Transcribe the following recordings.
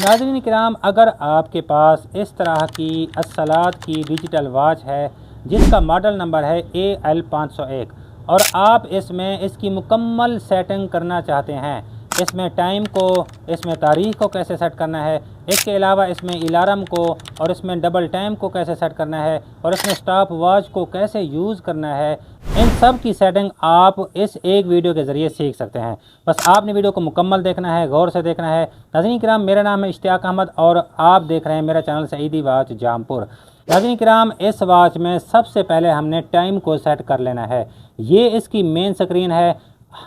नाज़रीन किराम, अगर आपके पास इस तरह की अस्सलात की डिजिटल वॉच है जिसका मॉडल नंबर है AL501 और आप इसमें इसकी मुकम्मल सेटिंग करना चाहते हैं, इसमें टाइम को, इसमें तारीख़ को कैसे सेट करना है, इसके अलावा इसमें अलार्म को और इसमें डबल टाइम को कैसे सेट करना है और इसमें स्टॉप वॉच को कैसे यूज़ करना है, इन सब की सेटिंग आप इस एक वीडियो के ज़रिए सीख सकते हैं। बस आपने वीडियो को मुकम्मल देखना है, गौर से देखना है। नाज़रीन किराम, मेरा नाम है इश्तियाक अहमद और आप देख रहे हैं मेरा चैनल सईदी वॉच जामपुर। नाज़रीन किराम, इस वॉच में सबसे पहले हमने टाइम को सेट कर लेना है। ये इसकी मेन स्क्रीन है,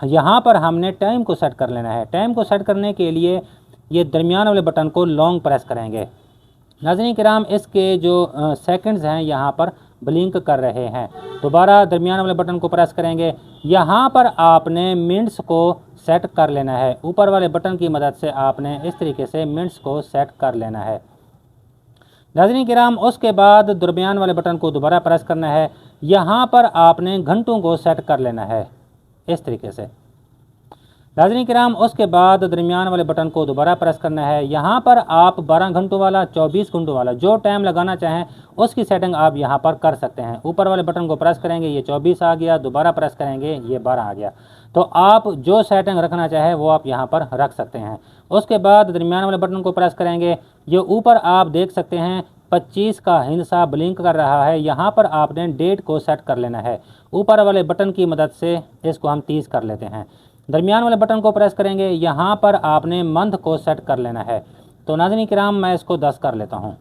यहाँ पर हमने टाइम को सेट कर लेना है। टाइम को सेट करने के लिए ये दरमियान वाले बटन को लॉन्ग प्रेस करेंगे। नाज़रीन किराम, इसके जो सेकंड्स हैं यहाँ पर ब्लिंक कर रहे हैं। दोबारा दरमियान वाले बटन को प्रेस करेंगे। यहाँ पर आपने मिनट्स को सेट कर लेना है। ऊपर वाले बटन की मदद से आपने इस तरीके से मिनट्स को सेट कर लेना है। नाज़रीन किराम, उसके बाद दरमियान वाले बटन को दोबारा प्रेस करना है। यहाँ पर आपने घंटों को सेट कर लेना है इस तरीके से। नाज़रीन किराम, उसके बाद दरमियान वाले बटन को दोबारा प्रेस करना है। यहाँ पर आप 12 घंटों वाला, 24 घंटों वाला जो टाइम लगाना चाहें उसकी सेटिंग आप यहाँ पर कर सकते हैं। ऊपर वाले बटन को प्रेस करेंगे, ये 24 आ गया, दोबारा प्रेस करेंगे, ये 12 आ गया। तो आप जो सेटिंग रखना चाहें वो आप यहाँ पर रख सकते हैं। उसके बाद दरमियान वाले बटन को प्रेस करेंगे। ये ऊपर आप देख सकते हैं 25 का हिंसा ब्लिंक कर रहा है। यहाँ पर आपने डेट को सेट कर लेना है। ऊपर वाले बटन की मदद से इसको हम 30 कर लेते हैं। दरमियान वाले बटन को प्रेस करेंगे। यहाँ पर आपने मंथ को सेट कर लेना है। तो नाज़रीन किराम, मैं इसको 10 कर लेता हूँ।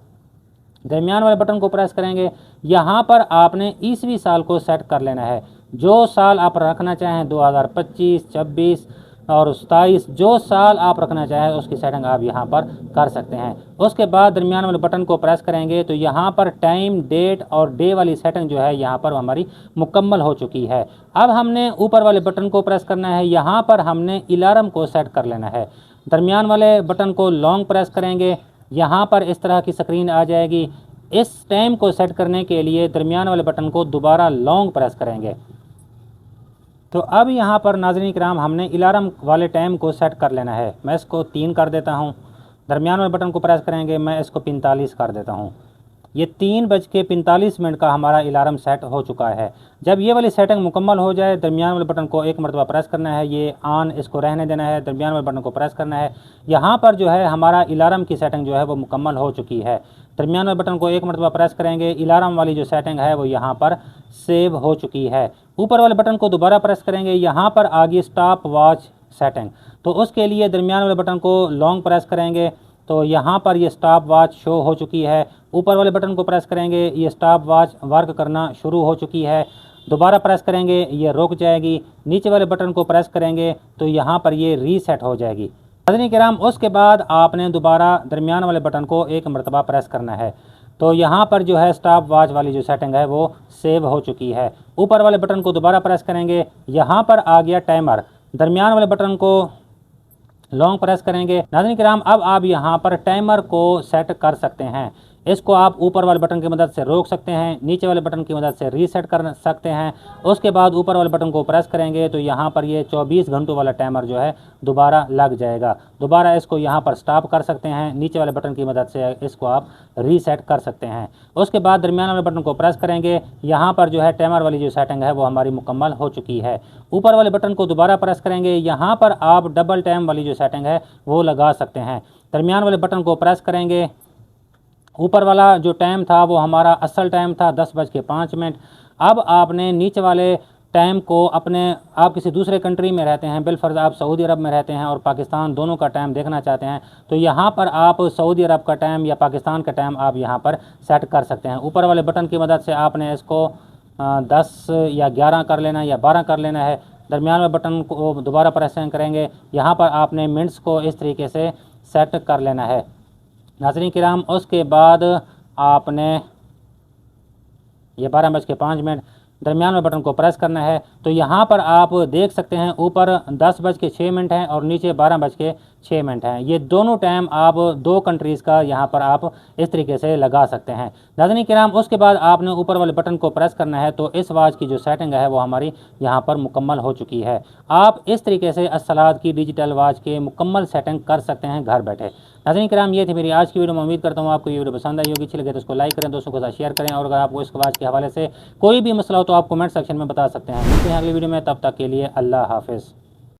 दरमियान वाले बटन को प्रेस करेंगे। यहाँ पर आपने ईस्वी साल को सेट कर लेना है। जो साल आप रखना चाहें, 2025, 26 और 27, जो साल आप रखना चाहें उसकी सेटिंग आप यहाँ पर कर सकते हैं। उसके बाद दरमियान वाले बटन को प्रेस करेंगे तो यहाँ पर टाइम, डेट और डे वाली सेटिंग जो है यहाँ पर हमारी मुकम्मल हो चुकी है। अब हमने ऊपर वाले बटन को प्रेस करना है। यहाँ पर हमने अलार्म को सेट कर लेना है। दरमियान वाले बटन को लॉन्ग प्रेस करेंगे। यहाँ पर इस तरह की स्क्रीन आ जाएगी। इस टाइम को सेट करने के लिए दरमियान वाले बटन को दोबारा लॉन्ग प्रेस करेंगे। तो अब यहाँ पर नाज़रीन किराम, हमने अलार्म वाले टाइम को सेट कर लेना है। मैं इसको 3 कर देता हूँ। दरमियान वाले बटन को प्रेस करेंगे, मैं इसको 45 कर देता हूँ। ये 3:45 का हमारा अलार्म सेट हो चुका है। जब ये वाली सेटिंग मुकम्मल हो जाए, दरमियान वाले बटन को एक मरतबा प्रेस करना है, ये ऑन इसको रहने देना है। दरमियान वाले बटन को प्रेस करना है। यहाँ पर जो है हमारा अलार्म की सेटिंग जो है वो मुकम्मल हो चुकी है। दरमियान वाले बटन को एक मरतबा प्रेस करेंगे। अलार्म वाली जो सेटिंग है वो यहाँ पर सेव हो चुकी है। ऊपर वाले बटन को दोबारा प्रेस करेंगे। यहाँ पर आ गई स्टॉप वॉच सेटिंग। तो उसके लिए दरमियान वाले बटन को लॉन्ग प्रेस करेंगे तो यहाँ पर ये स्टॉप वॉच शो हो चुकी है। ऊपर वाले बटन को प्रेस करेंगे, ये स्टॉप वॉच वर्क करना शुरू हो चुकी है। दोबारा प्रेस करेंगे, ये रुक जाएगी। नीचे वाले बटन को प्रेस करेंगे तो यहाँ पर ये रीसेट हो जाएगी। नाज़रीन किराम, उसके बाद आपने दोबारा दरमियान वाले बटन को एक मरतबा प्रेस करना है। तो यहाँ पर जो है स्टॉप वॉच वाली जो सेटिंग है वो सेव हो चुकी है। ऊपर वाले बटन को दोबारा प्रेस करेंगे। यहाँ पर आ गया टाइमर। दरमियान वाले बटन को लॉन्ग प्रेस करेंगे। नाज़रीन किराम, अब आप यहाँ पर टाइमर को सेट कर सकते हैं। इसको आप ऊपर वाले बटन की मदद से रोक सकते हैं, नीचे वाले बटन की मदद से रीसेट कर सकते हैं। उसके बाद ऊपर वाले बटन को प्रेस करेंगे तो यहाँ पर ये 24 घंटों वाला टाइमर जो है दोबारा लग जाएगा। दोबारा इसको यहाँ पर स्टॉप कर सकते हैं। नीचे वाले बटन की मदद से इसको आप रीसेट कर सकते हैं। उसके बाद दरमियान वाले बटन को प्रेस करेंगे। यहाँ पर जो है टाइमर वाली जो सेटिंग है वो हमारी मुकम्मल हो चुकी है। ऊपर वाले बटन को दोबारा प्रेस करेंगे। यहाँ पर आप डबल टाइम वाली जो सेटिंग है वो लगा सकते हैं। दरमियान वाले बटन को प्रेस करेंगे। ऊपर वाला जो टाइम था वो हमारा असल टाइम था 10:05। अब आपने नीचे वाले टाइम को आप किसी दूसरे कंट्री में रहते हैं, बिलफर्ज आप सऊदी अरब में रहते हैं और पाकिस्तान, दोनों का टाइम देखना चाहते हैं तो यहाँ पर आप सऊदी अरब का टाइम या पाकिस्तान का टाइम आप यहाँ पर सेट कर सकते हैं। ऊपर वाले बटन की मदद से आपने इसको 10 या 11 कर लेना है या 12 कर लेना है। दरमियान वाले बटन को दोबारा प्रेस करेंगे। यहाँ पर आपने मिनट्स को इस तरीके से सेट कर लेना है। नाज़रीन किराम, उसके बाद आपने ये 12:05 दरमियान वाले बटन को प्रेस करना है। तो यहाँ पर आप देख सकते हैं ऊपर 10:06 है और नीचे 12:06 6 मिनट हैं। ये दोनों टाइम आप 2 कंट्रीज़ का यहाँ पर आप इस तरीके से लगा सकते हैं। नाज़रीन किराम, उसके बाद आपने ऊपर वाले बटन को प्रेस करना है तो इस वाच की जो सेटिंग है वो हमारी यहाँ पर मुकम्मल हो चुकी है। आप इस तरीके से अस्सलात की डिजिटल वाच के मुकम्मल सेटिंग कर सकते हैं घर बैठे। नाज़रीन किराम, ये थी मेरी आज की वीडियो। मैं उम्मीद करता हूँ आपको ये वीडियो पसंद आई होगी। अच्छी लगे तो उसको लाइक करें, दोस्तों के साथ शेयर करें, और अगर आपको इस वाच के हवाले से कोई भी मसला हो तो आप कमेंट सेक्शन में बता सकते हैं। मिलते हैं अगली वीडियो में, तब तक के लिए अल्लाह हाफिज़।